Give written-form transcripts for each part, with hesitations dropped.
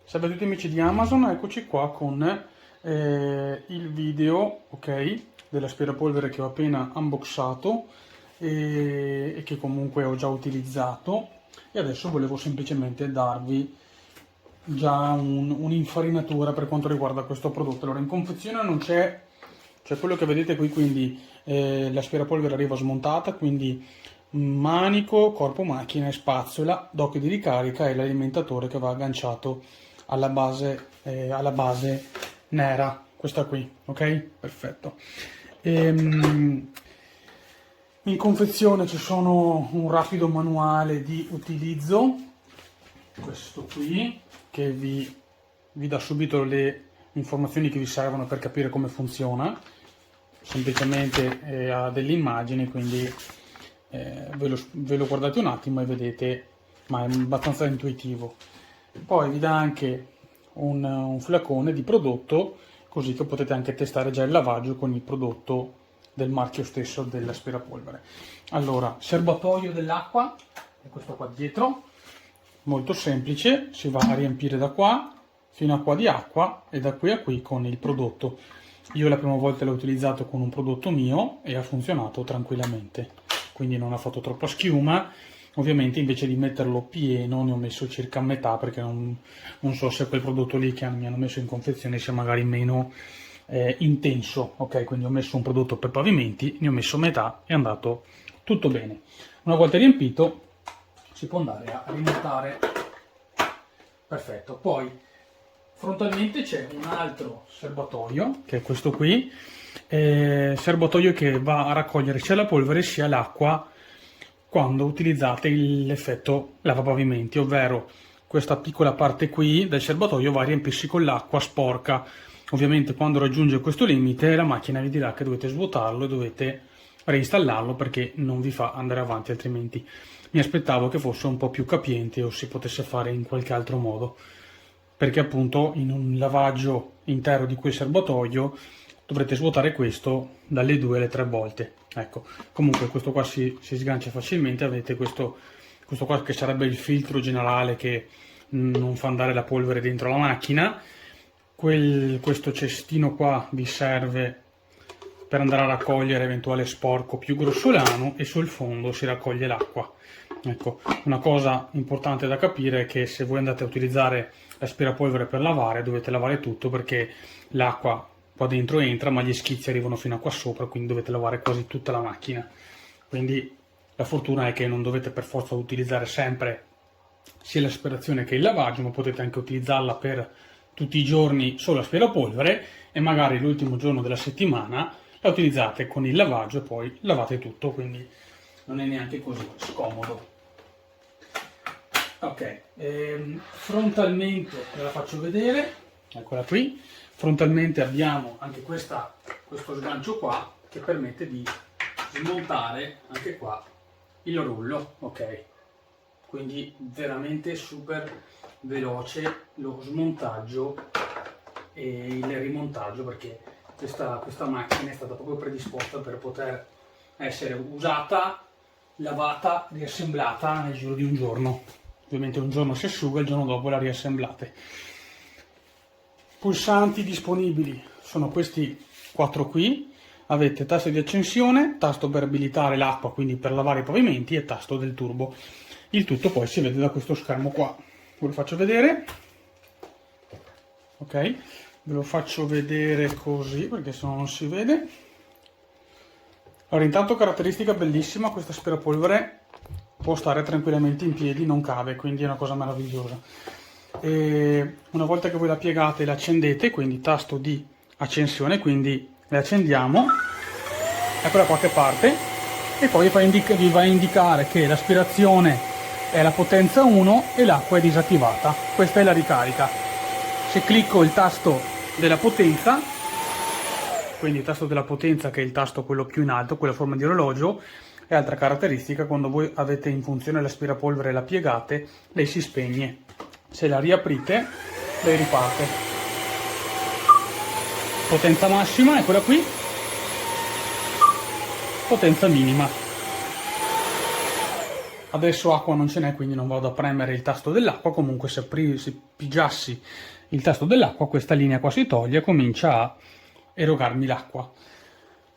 Salve a tutti amici di Amazon, eccoci qua con il video, ok, dell'aspirapolvere che ho appena unboxato e che comunque ho già utilizzato, e adesso volevo semplicemente darvi già un'infarinatura per quanto riguarda questo prodotto. Allora, in confezione non c'è quello che vedete qui, quindi l'aspirapolvere arriva smontata, quindi manico, corpo macchina e spazzola, dock di ricarica e l'alimentatore che va agganciato alla base nera, questa qui, ok? Perfetto. In confezione ci sono un rapido manuale di utilizzo, questo qui, che vi dà subito le informazioni che vi servono per capire come funziona. Semplicemente ha delle immagini, quindi ve lo guardate un attimo e vedete, ma è abbastanza intuitivo. Poi vi dà anche un flacone di prodotto, così che potete anche testare già il lavaggio con il prodotto del marchio stesso dell'aspirapolvere. Allora, serbatoio dell'acqua è questo qua dietro, molto semplice, si va a riempire da qua fino a qua di acqua e da qui a qui con il prodotto. Io la prima volta l'ho utilizzato con un prodotto mio e ha funzionato tranquillamente, quindi non ha fatto troppa schiuma. Ovviamente invece di metterlo pieno ne ho messo circa metà, perché non so se quel prodotto lì che mi hanno messo in confezione sia magari meno intenso, ok? Quindi ho messo un prodotto per pavimenti, ne ho messo metà e è andato tutto bene. Una volta riempito si può andare a rimontare. Perfetto. Poi frontalmente c'è un altro serbatoio, che è questo qui, serbatoio che va a raccogliere sia la polvere sia l'acqua quando utilizzate l'effetto lavapavimenti, ovvero questa piccola parte qui del serbatoio va a riempirsi con l'acqua sporca. Ovviamente quando raggiunge questo limite la macchina vi dirà che dovete svuotarlo e dovete reinstallarlo, perché non vi fa andare avanti, altrimenti. Mi aspettavo che fosse un po' più capiente o si potesse fare in qualche altro modo, perché appunto in un lavaggio intero di quel serbatoio dovrete svuotare questo dalle 2 alle 3 volte. Ecco, comunque questo qua si sgancia facilmente. Avete questo qua che sarebbe il filtro generale che non fa andare la polvere dentro la macchina. Questo cestino qua vi serve per andare a raccogliere eventuale sporco più grossolano, e sul fondo si raccoglie l'acqua. Ecco, una cosa importante da capire è che se voi andate a utilizzare l'aspirapolvere per lavare, dovete lavare tutto, perché l'acqua qua dentro entra, ma gli schizzi arrivano fino a qua sopra, quindi dovete lavare quasi tutta la macchina. Quindi la fortuna è che non dovete per forza utilizzare sempre sia l'aspirazione che il lavaggio, ma potete anche utilizzarla per tutti i giorni solo aspirapolvere, e magari l'ultimo giorno della settimana la utilizzate con il lavaggio e poi lavate tutto, quindi non è neanche così scomodo. Ok, frontalmente ve la faccio vedere, eccola qui. Frontalmente abbiamo anche questo sgancio qua che permette di smontare anche qua il rullo, ok? Quindi veramente super veloce lo smontaggio e il rimontaggio, perché questa macchina è stata proprio predisposta per poter essere usata, lavata, riassemblata nel giro di un giorno. Ovviamente un giorno si asciuga, il giorno dopo la riassemblate. Pulsanti disponibili sono questi 4 qui. Avete tasto di accensione, tasto per abilitare l'acqua, quindi per lavare i pavimenti, e tasto del turbo. Il tutto poi si vede da questo schermo qua. Ve lo faccio vedere. Ok, ve lo faccio vedere così, perché se no non si vede. Allora, intanto caratteristica bellissima, questa aspirapolvere può stare tranquillamente in piedi, non cade, quindi è una cosa meravigliosa. E una volta che voi la piegate e la accendete, quindi tasto di accensione, quindi le accendiamo, eccola qua che parte, e poi vi va a indicare che l'aspirazione è la potenza 1 e l'acqua è disattivata. Questa è la ricarica. Se clicco il tasto della potenza, quindi il tasto della potenza, che è il tasto quello più in alto, quella forma di orologio, è altra caratteristica: quando voi avete in funzione l'aspirapolvere e la piegate, lei si spegne. Se la riaprite, lei riparte. Potenza massima è quella qui, potenza minima. Adesso acqua non ce n'è, quindi non vado a premere il tasto dell'acqua. Comunque se pigiassi il tasto dell'acqua, questa linea qua si toglie e comincia a erogarmi l'acqua.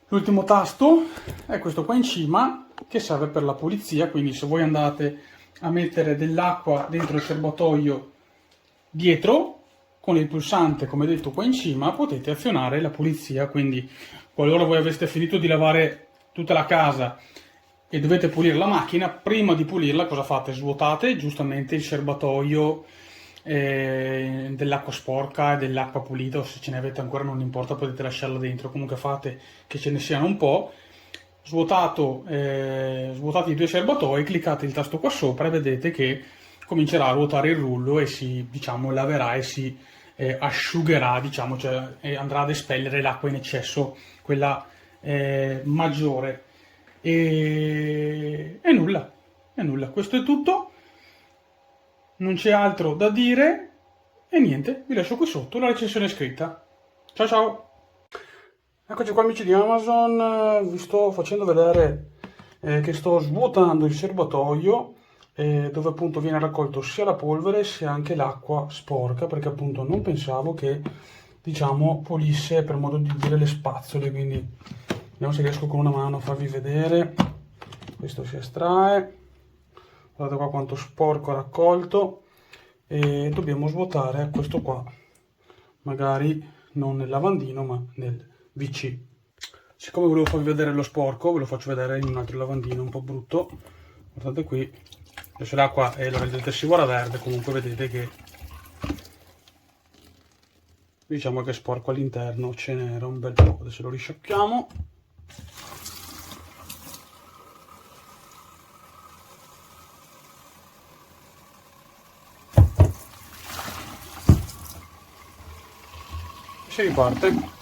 L'ultimo tasto è questo qua in cima, che serve per la pulizia, quindi se voi andate a mettere dell'acqua dentro il serbatoio dietro, con il pulsante come detto qua in cima potete azionare la pulizia. Quindi qualora voi aveste finito di lavare tutta la casa e dovete pulire la macchina, prima di pulirla cosa fate? Svuotate giustamente il serbatoio dell'acqua sporca e dell'acqua pulita, o se ce ne avete ancora non importa, potete lasciarla dentro. Comunque fate che ce ne siano un po'. Svuotate i due serbatoi, cliccate il tasto qua sopra e vedete che comincerà a ruotare il rullo e si, diciamo, laverà e si asciugherà, diciamo, cioè andrà ad espellere l'acqua in eccesso, quella maggiore. E nulla, questo è tutto, non c'è altro da dire e niente, vi lascio qui sotto la recensione scritta. Ciao ciao! Eccoci qua amici di Amazon, vi sto facendo vedere che sto svuotando il serbatoio dove appunto viene raccolto sia la polvere sia anche l'acqua sporca, perché appunto non pensavo che, diciamo, pulisse, per modo di dire, le spazzole. Quindi vediamo se riesco con una mano a farvi vedere. Questo si estrae, guardate qua quanto sporco ha raccolto, e dobbiamo svuotare questo qua, magari non nel lavandino ma nel WC. Siccome volevo farvi vedere lo sporco, ve lo faccio vedere in un altro lavandino un po' brutto. Guardate qui, adesso l'acqua è del detersivo era verde, comunque vedete che, diciamo che è sporco all'interno, ce n'era un bel po'. Adesso lo risciacquiamo. Si riparte.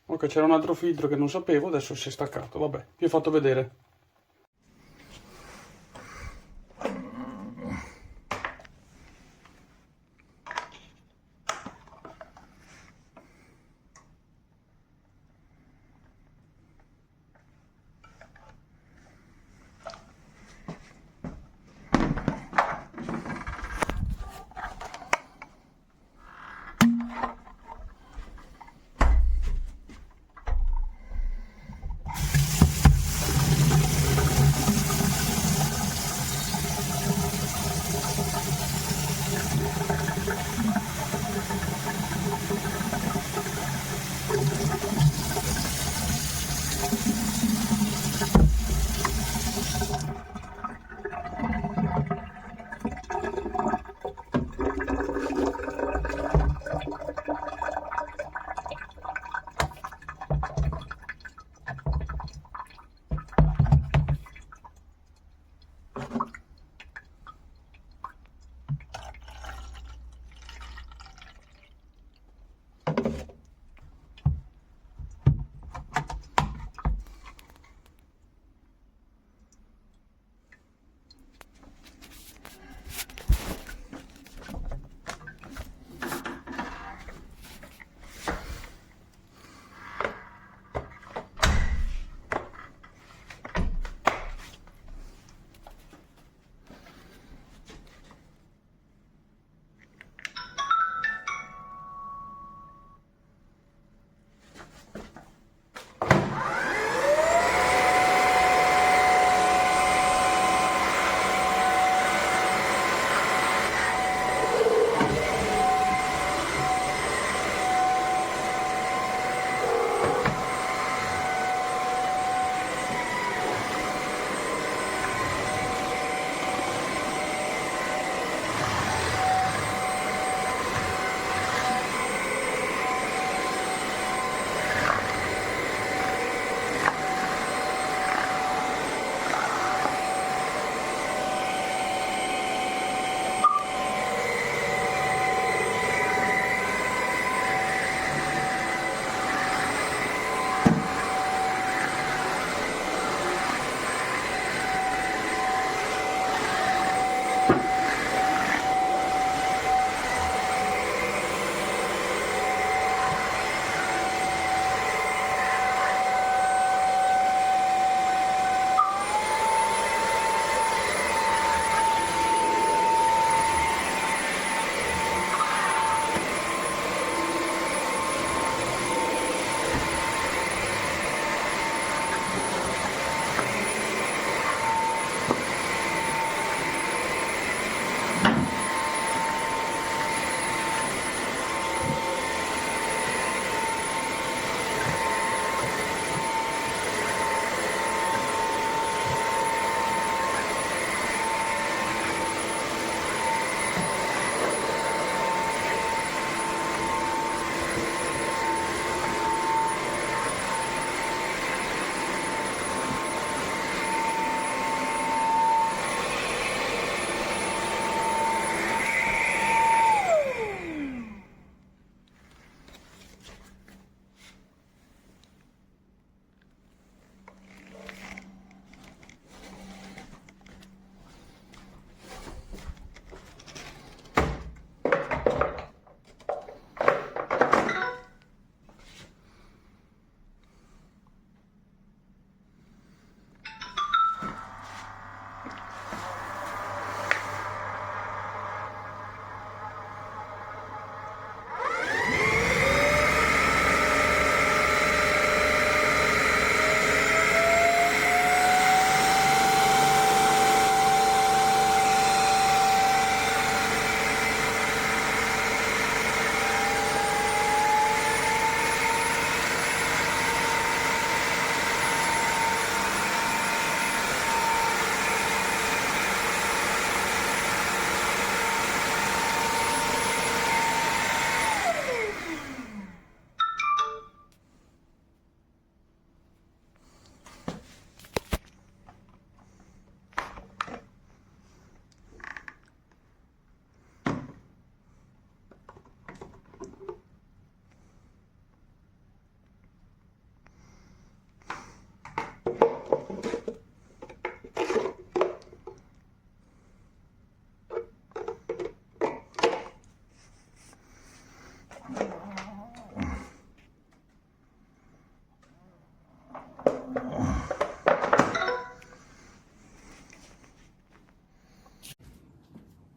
Ok, c'era un altro filtro che non sapevo, adesso si è staccato. Vabbè, vi ho fatto vedere.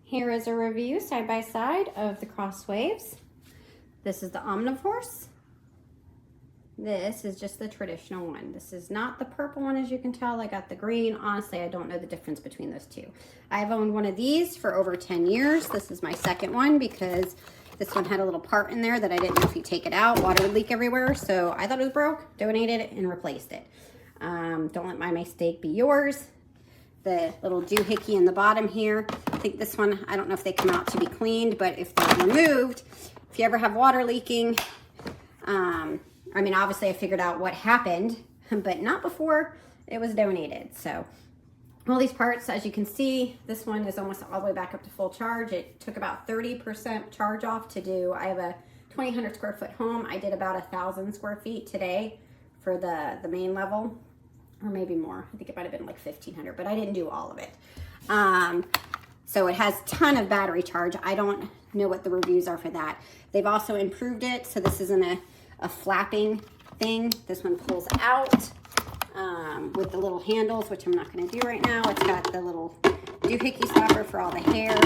Here is a review side by side of the CrossWaves. This is the OmniForce. This is just the traditional one. This is not the purple one, as you can tell. I got the green. Honestly, I don't know the difference between those two. I've owned one of these for over 10 years. This is my second one because this one had a little part in there that I didn't know if you take it out, water would leak everywhere. So I thought it was broke, donated it, and replaced it. Don't let my mistake be yours. The little doohickey in the bottom here. I think this one, I don't know if they come out to be cleaned, but if they're removed, if you ever have water leaking, I mean, obviously I figured out what happened, but not before it was donated. So all these parts, as you can see, this one is almost all the way back up to full charge. It took about 30% charge off to do. I have a 2,000 square foot home. I did about 1,000 square feet today for the main level, or maybe more. I think it might have been like 1,500, but I didn't do all of it. So it has a ton of battery charge. I don't know what the reviews are for that. They've also improved it, so this isn't a flapping thing. This one pulls out with the little handles, which I'm not going to do right now. It's got the little doohickey stopper for all the hair.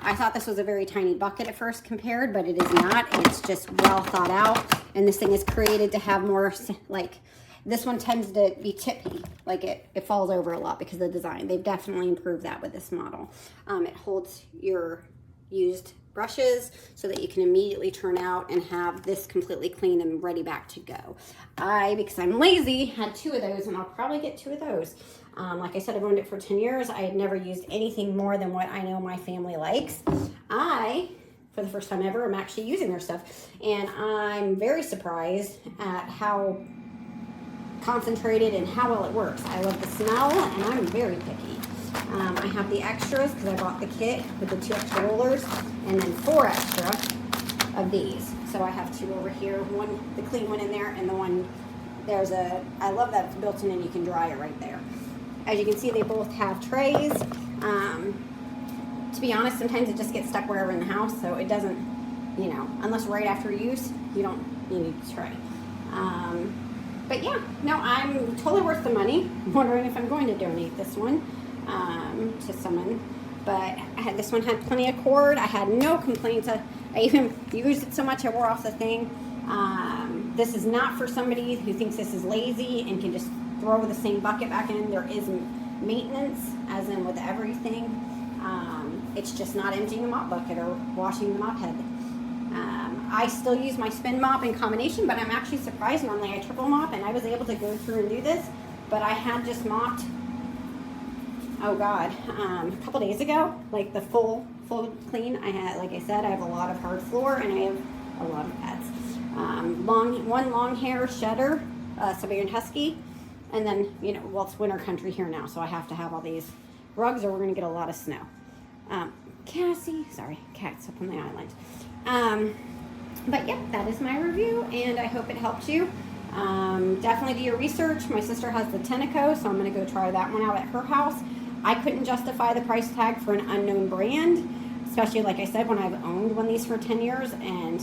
I thought this was a very tiny bucket at first compared, but it is not. It's just well thought out, and this thing is created to have more, like, this one tends to be tippy, like it falls over a lot because of the design. They've definitely improved that with this model. It holds your used brushes so that you can immediately turn out and have this completely clean and ready back to go. Because I'm lazy, had 2 of those, and I'll probably get 2 of those. Like I said, I've owned it for 10 years. I had never used anything more than what I know my family likes. For the first time ever, I'm actually using their stuff, and I'm very surprised at how concentrated and how well it works. I love the smell, and I'm very picky. I have the extras because I bought the kit with the 2 extra rollers, and then 4 extra of these. So I have 2 over here, one, the clean one in there, and the one, I love that it's built in and you can dry it right there. As you can see, they both have trays. To be honest, sometimes it just gets stuck wherever in the house, so it doesn't, unless right after use, you need a tray. But yeah, no, I'm totally worth the money. I'm wondering if I'm going to donate this one to someone. But this one had plenty of cord. I had no complaints. I even used it so much I wore off the thing. This is not for somebody who thinks this is lazy and can just throw the same bucket back in. There is maintenance, as in with everything. It's just not emptying a mop bucket or washing the mop head. I still use my spin mop in combination, but I'm actually surprised. Normally I triple mop, and I was able to go through and do this, but I had just mopped, oh God, a couple days ago, like the full clean. I had, like I said, I have a lot of hard floor, and I have a lot of pets. One long hair shedder, Siberian Husky, and then, well, it's winter country here now, so I have to have all these rugs or we're going to get a lot of snow. Cassie, sorry, cat's up on the island. But yeah, that is my review, and I hope it helped you. Definitely do your research. My sister has the Tenneco, so I'm going to go try that one out at her house. I couldn't justify the price tag for an unknown brand, especially, like I said, when I've owned one of these for 10 years and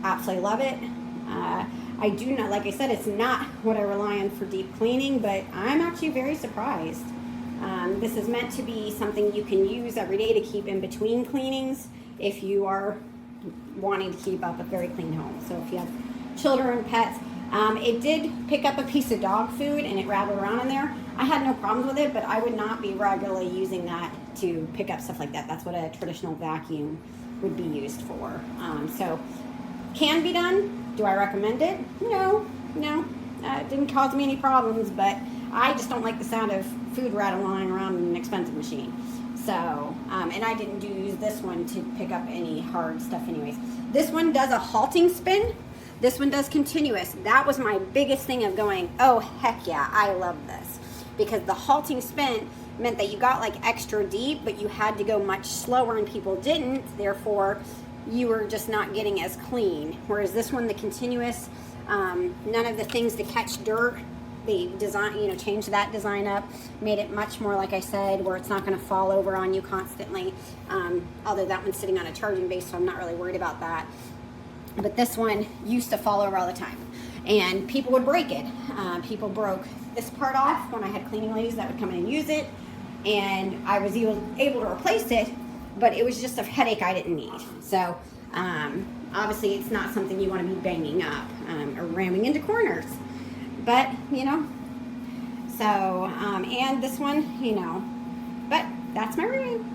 absolutely love it. I do not, like I said, it's not what I rely on for deep cleaning, but I'm actually very surprised. This is meant to be something you can use every day to keep in between cleanings if you are wanting to keep up a very clean home. So if you have children, pets, it did pick up a piece of dog food and it rattled around in there. I had no problems with it, but I would not be regularly using that to pick up stuff like that. That's what a traditional vacuum would be used for. So can be done. Do I recommend it? No. It didn't cause me any problems, but I just don't like the sound of food rattling around in an expensive machine. So, and I didn't use this one to pick up any hard stuff anyways. This one does a halting spin. This one does continuous. That was my biggest thing of going, oh, heck yeah, I love this. Because the halting spin meant that you got like extra deep, but you had to go much slower and people didn't. Therefore, you were just not getting as clean. Whereas this one, the continuous, none of the things to catch dirt, they changed that design up, made it much more, like I said, where it's not going to fall over on you constantly. Although that one's sitting on a charging base, so I'm not really worried about that. But this one used to fall over all the time, and people would break it. People broke this part off when I had cleaning ladies that would come in and use it. and I was able to replace it, but it was just a headache I didn't need. So obviously it's not something you want to be banging up or ramming into corners, but you know, so and this one, you know, but that's my review.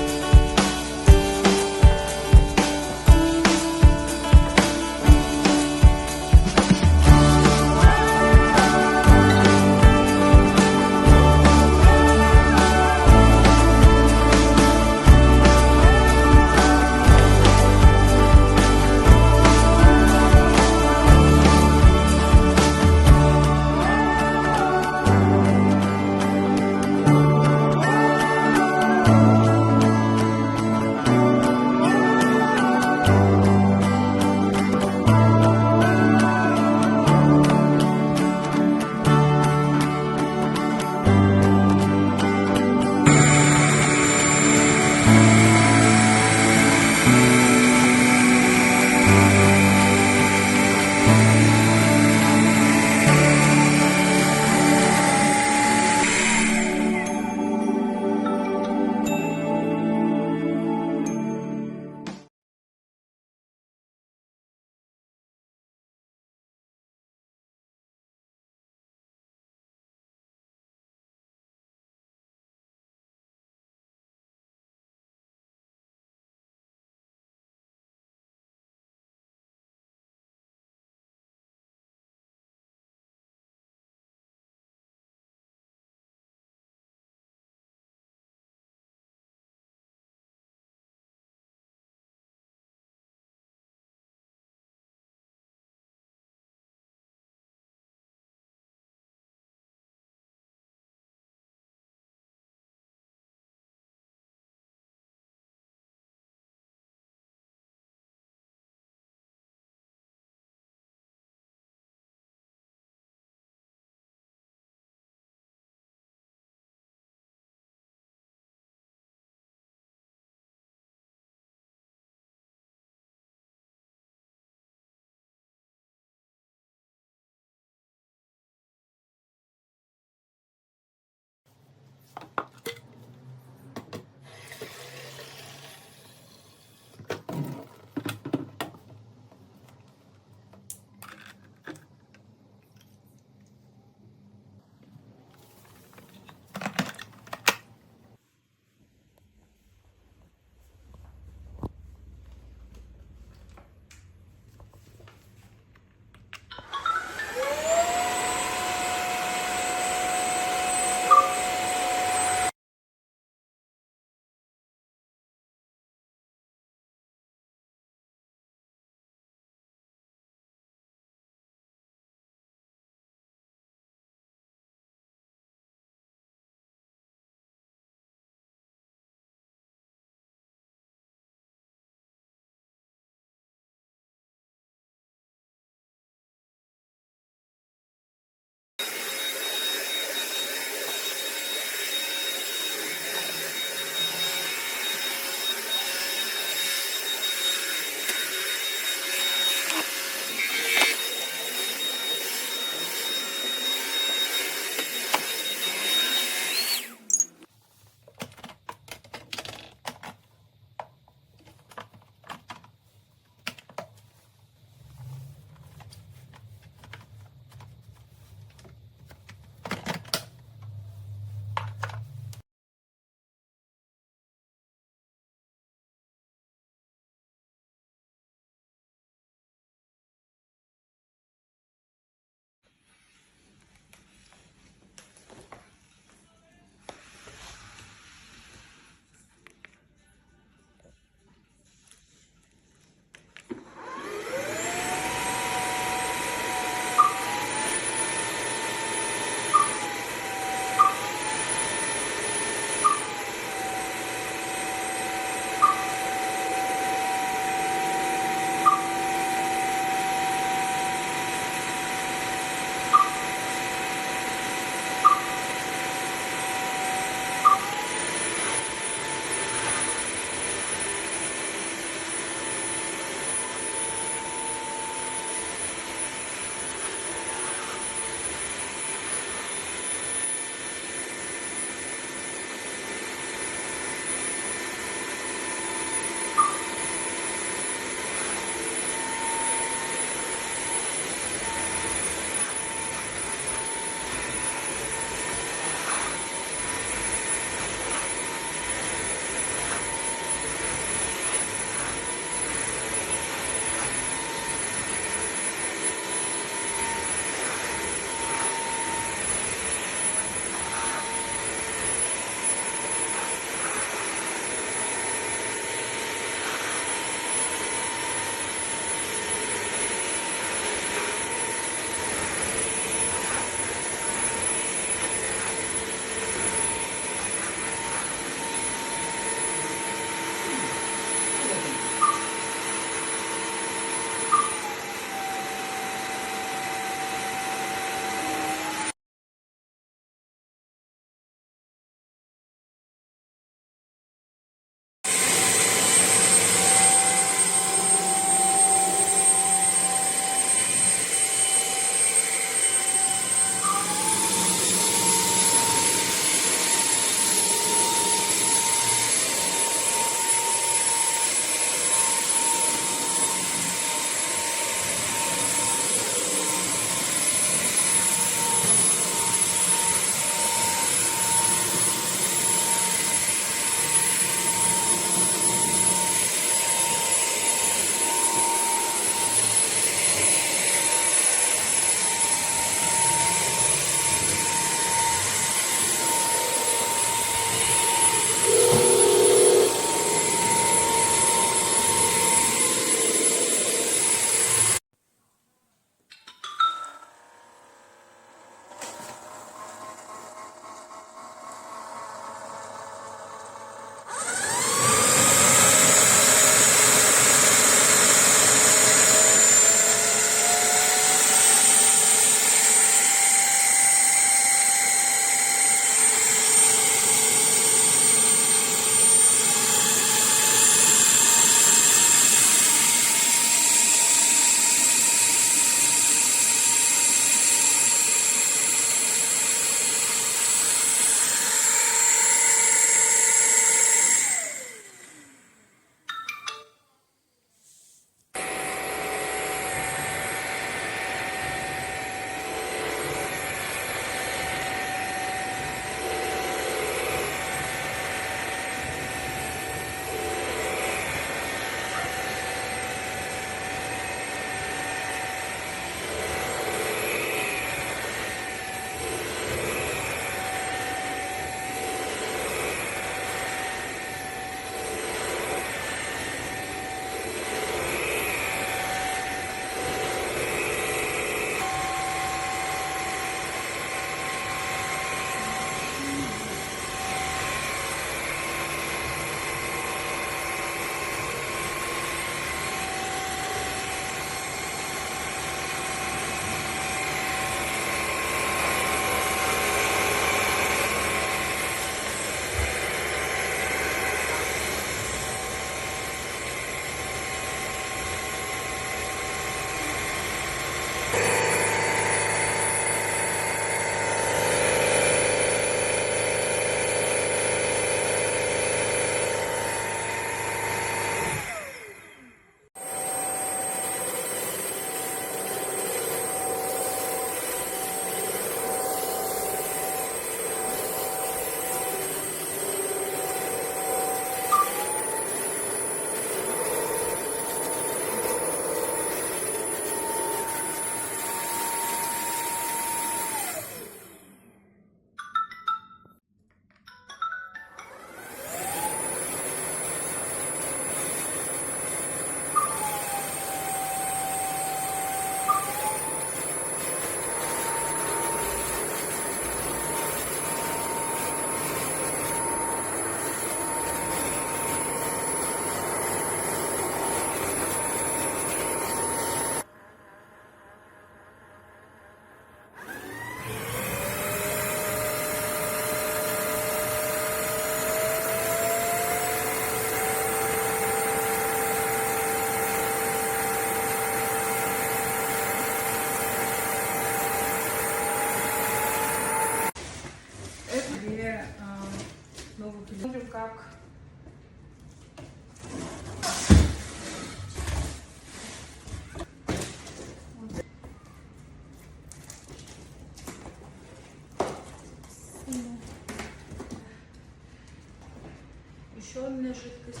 Зеленая жидкость.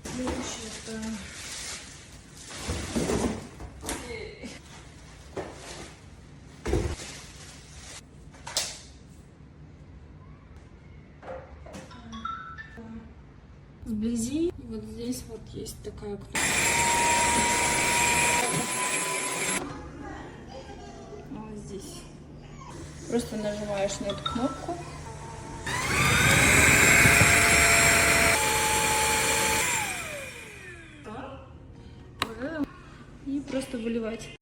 Следующее это... Вблизи, и вот здесь вот есть такая кнопка. Вот здесь. Просто нажимаешь на эту кнопку. И просто выливать.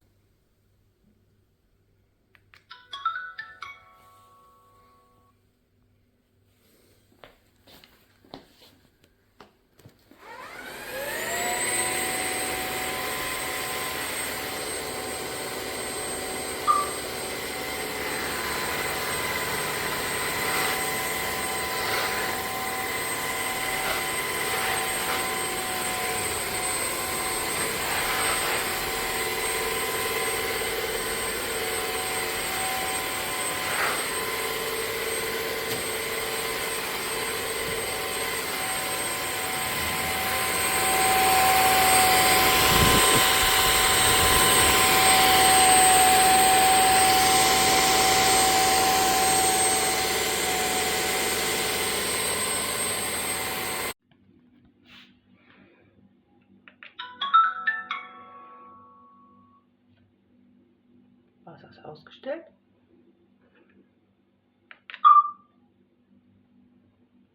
Wasser ist ausgestellt.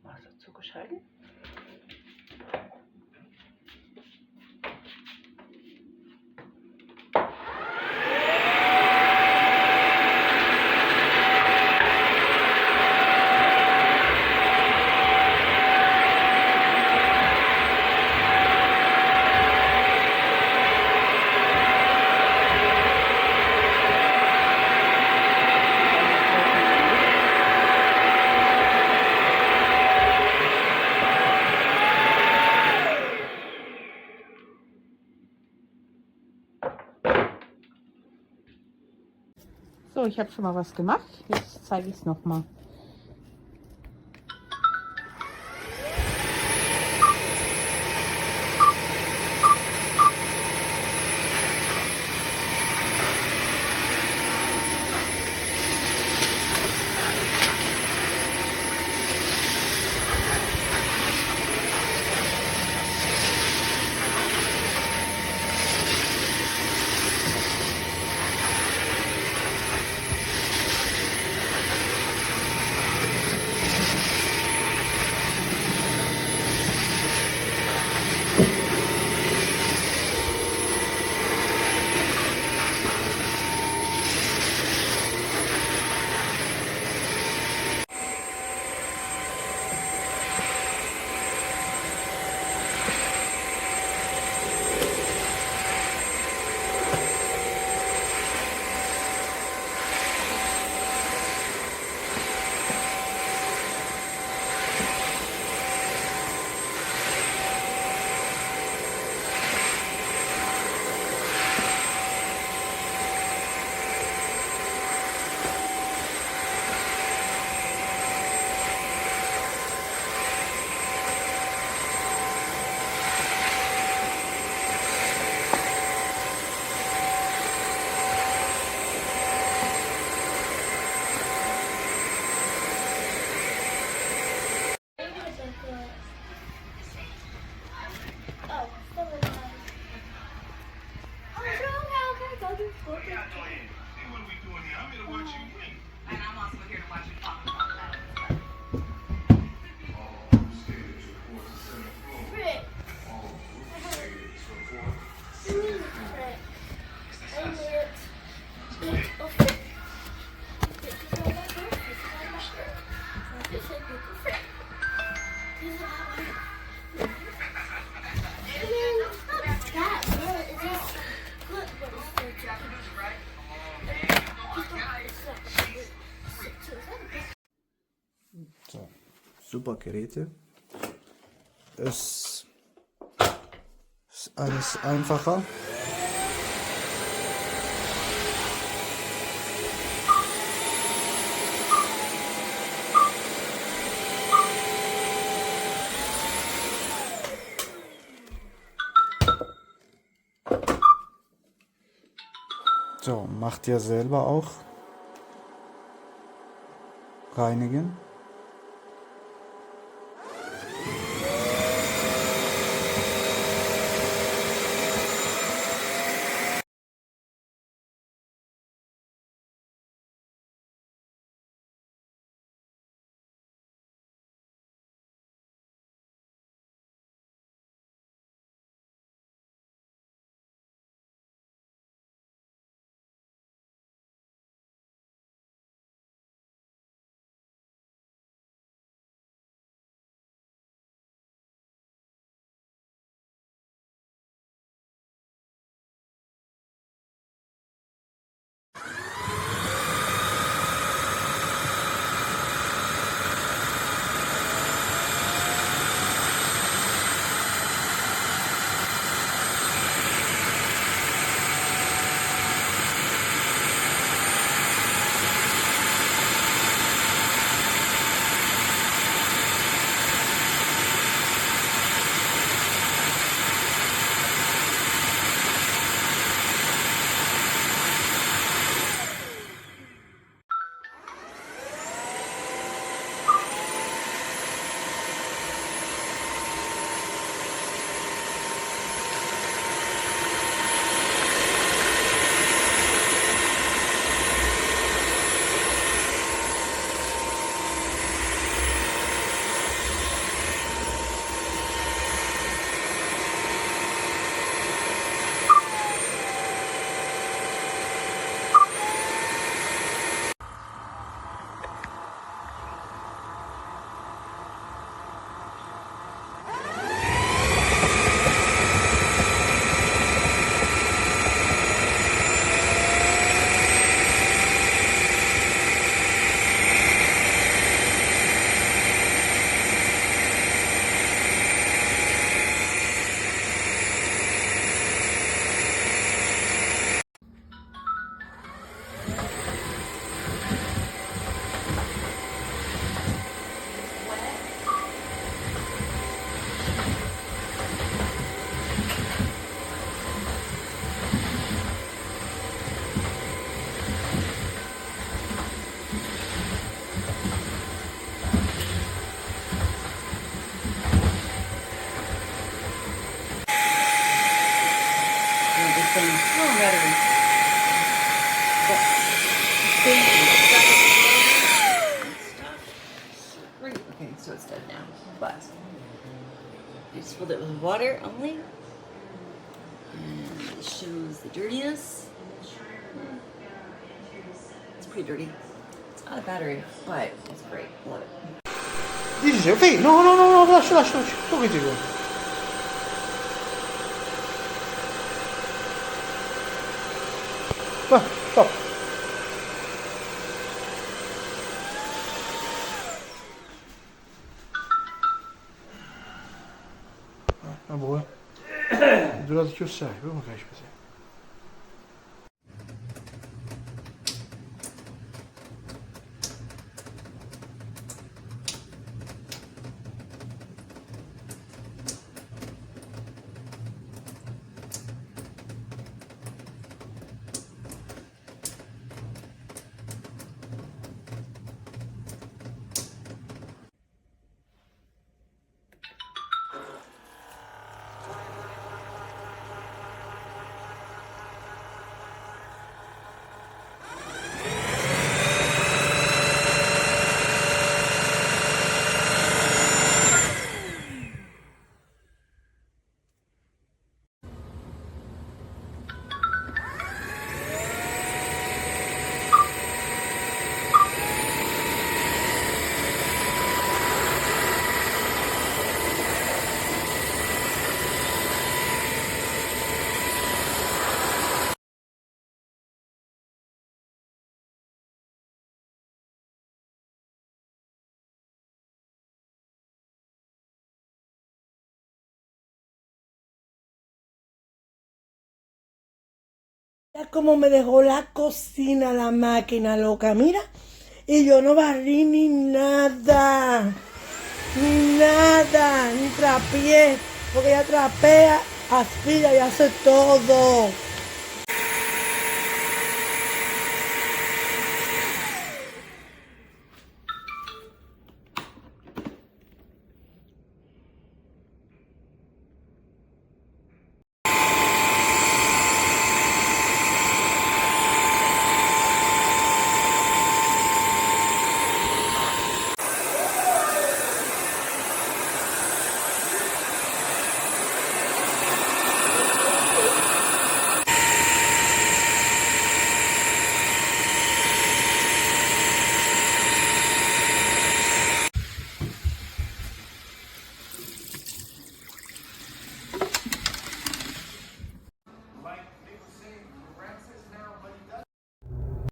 Wasser zugeschaltet. So, ich habe schon mal was gemacht. Jetzt zeige ich es nochmal. So, super Geräte. Es ist alles einfacher. So, macht ihr selber auch. Reinigen. Okay, so it's dead now, but I just filled it with water only, and it shows the dirtiness. It's pretty dirty. It's not a battery, but it's great. Love it. Dice, Fì, no, no, no, no, lascia, tu che dico? Va, stop. Vabbè, è durato più assai, come fai a spese? Mira cómo me dejó la cocina, la máquina loca, mira. Y yo no barrí ni nada, ni trapié, porque ella trapea, aspira y hace todo.